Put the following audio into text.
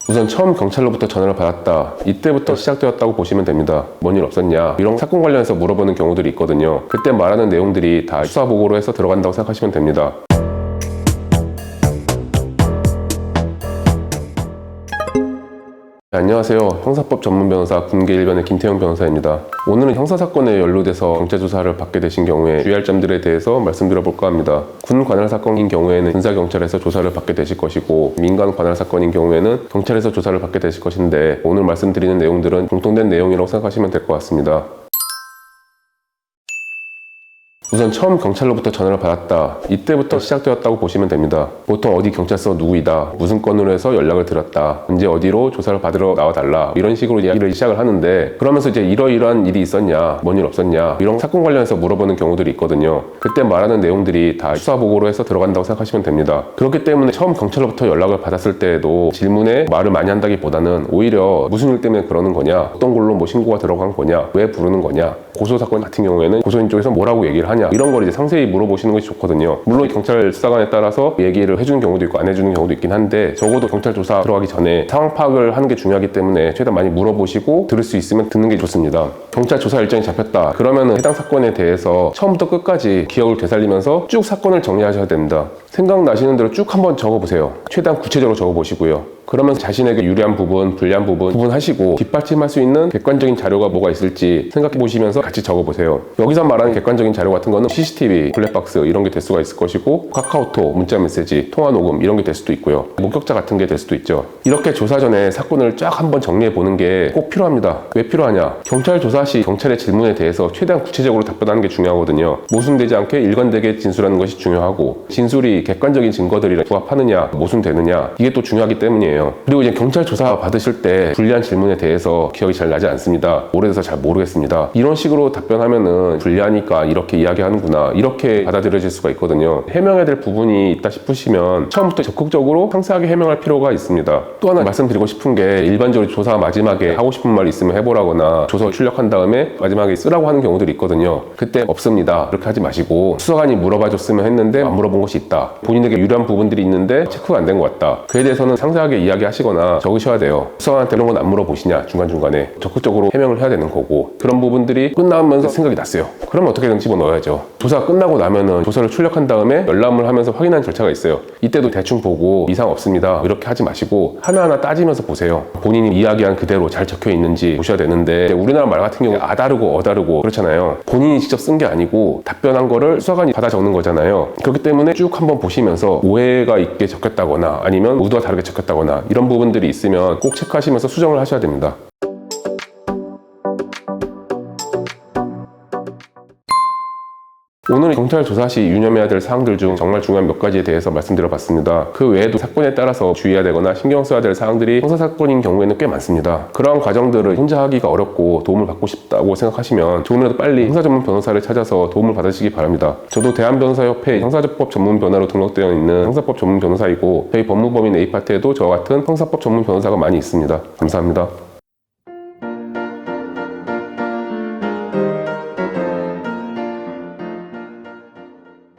우선 처음 경찰로부터 전화를 받았다. 이때부터 시작되었다고 보시면 됩니다. 뭔 일 없었냐? 이런 사건 관련해서 물어보는 경우들이 있거든요. 그때 말하는 내용들이 다 수사 보고로 해서 들어간다고 생각하시면 됩니다. 네, 안녕하세요. 형사법 전문 변호사 군계 1변의 김태형 변호사입니다. 오늘은 형사사건에 연루돼서 경찰조사를 받게 되신 경우에 주의할 점들에 대해서 말씀드려볼까 합니다. 군 관할 사건인 경우에는 군사경찰에서 조사를 받게 되실 것이고, 민간 관할 사건인 경우에는 경찰에서 조사를 받게 되실 것인데, 오늘 말씀드리는 내용들은 공통된 내용이라고 생각하시면 될 것 같습니다. 우선 처음 경찰로부터 전화를 받았다. 이때부터 시작되었다고 보시면 됩니다. 보통 어디 경찰서 누구이다, 무슨 건으로 해서 연락을 드렸다, 언제 어디로 조사를 받으러 나와달라, 이런 식으로 이야기를 시작을 하는데, 그러면서 이제 이러이러한 일이 있었냐, 뭔 일 없었냐, 이런 사건 관련해서 물어보는 경우들이 있거든요. 그때 말하는 내용들이 다 수사 보고로 해서 들어간다고 생각하시면 됩니다. 그렇기 때문에 처음 경찰로부터 연락을 받았을 때에도 질문에 말을 많이 한다기보다는 오히려 무슨 일 때문에 그러는 거냐, 어떤 걸로 뭐 신고가 들어간 거냐, 왜 부르는 거냐, 고소사건 같은 경우에는 고소인 쪽에서 뭐라고 얘기를 하냐, 이런 걸 이제 상세히 물어보시는 것이 좋거든요. 물론 경찰 수사관에 따라서 얘기를 해주는 경우도 있고 안 해주는 경우도 있긴 한데, 적어도 경찰 조사 들어가기 전에 상황 파악을 하는 게 중요하기 때문에 최대한 많이 물어보시고 들을 수 있으면 듣는 게 좋습니다. 경찰 조사 일정이 잡혔다 그러면은 해당 사건에 대해서 처음부터 끝까지 기억을 되살리면서 쭉 사건을 정리하셔야 됩니다. 생각나시는 대로 쭉 한번 적어보세요. 최대한 구체적으로 적어보시고요. 그러면서 자신에게 유리한 부분, 불리한 부분 구분하시고 뒷받침할 수 있는 객관적인 자료가 뭐가 있을지 생각해 보시면서 같이 적어보세요. 여기서 말하는 객관적인 자료 같은 거는 CCTV, 블랙박스 이런 게 될 수가 있을 것이고, 카카오톡, 문자메시지, 통화녹음 이런 게 될 수도 있고요. 목격자 같은 게 될 수도 있죠. 이렇게 조사 전에 사건을 쫙 한번 정리해 보는 게 꼭 필요합니다. 왜 필요하냐? 경찰 조사 시 경찰의 질문에 대해서 최대한 구체적으로 답변하는 게 중요하거든요. 모순되지 않게 일관되게 진술하는 것이 중요하고, 진술이 객관적인 증거들이랑 부합하느냐, 모순되느냐, 이게 또 중요하기 때문이에요. 그리고 이제 경찰 조사 받으실 때 불리한 질문에 대해서 기억이 잘 나지 않습니다. 오래돼서 잘 모르겠습니다. 이런 식으로 답변하면은 불리하니까 이렇게 이야기하는구나, 이렇게 받아들여질 수가 있거든요. 해명해야 될 부분이 있다 싶으시면 처음부터 적극적으로 상세하게 해명할 필요가 있습니다. 또 하나 말씀드리고 싶은 게, 일반적으로 조사 마지막에 하고 싶은 말 있으면 해보라거나 조서 출력한 다음에 마지막에 쓰라고 하는 경우들이 있거든요. 그때 없습니다, 그렇게 하지 마시고, 수사관이 물어봐 줬으면 했는데 안 물어본 것이 있다, 본인에게 유리한 부분들이 있는데 체크가 안 된 것 같다, 그에 대해서는 상세하게 이야기하시거나 적으셔야 돼요. 수사관한테 이런 건 안 물어보시냐, 중간중간에 적극적으로 해명을 해야 되는 거고, 그런 부분들이 끝나면서 생각이 났어요. 그럼 어떻게든 집어넣어야죠. 조사가 끝나고 나면은 조서를 출력한 다음에 열람을 하면서 확인하는 절차가 있어요. 이때도 대충 보고 이상 없습니다 이렇게 하지 마시고 하나하나 따지면서 보세요. 본인이 이야기한 그대로 잘 적혀 있는지 보셔야 되는데, 우리나라 말 같은 경우에 아다르고 어다르고 그렇잖아요. 본인이 직접 쓴 게 아니고 답변한 거를 수사관이 받아 적는 거잖아요. 그렇기 때문에 쭉 한번 보시면서 오해가 있게 적혔다거나 아니면 의도가 다르게 적혔다거나 이런 부분들이 있으면 꼭 체크하시면서 수정을 하셔야 됩니다. 오늘은 경찰 조사 시 유념해야 될 사항들 중 정말 중요한 몇 가지에 대해서 말씀드려봤습니다. 그 외에도 사건에 따라서 주의해야 되거나 신경 써야 될 사항들이 형사사건인 경우에는 꽤 많습니다. 그러한 과정들을 혼자 하기가 어렵고 도움을 받고 싶다고 생각하시면 조금이라도 빨리 형사전문 변호사를 찾아서 도움을 받으시기 바랍니다. 저도 대한변호사협회 형사법 전문 변호사로 등록되어 있는 형사법 전문 변호사이고, 저희 법무법인 A파트에도 저와 같은 형사법 전문 변호사가 많이 있습니다. 감사합니다.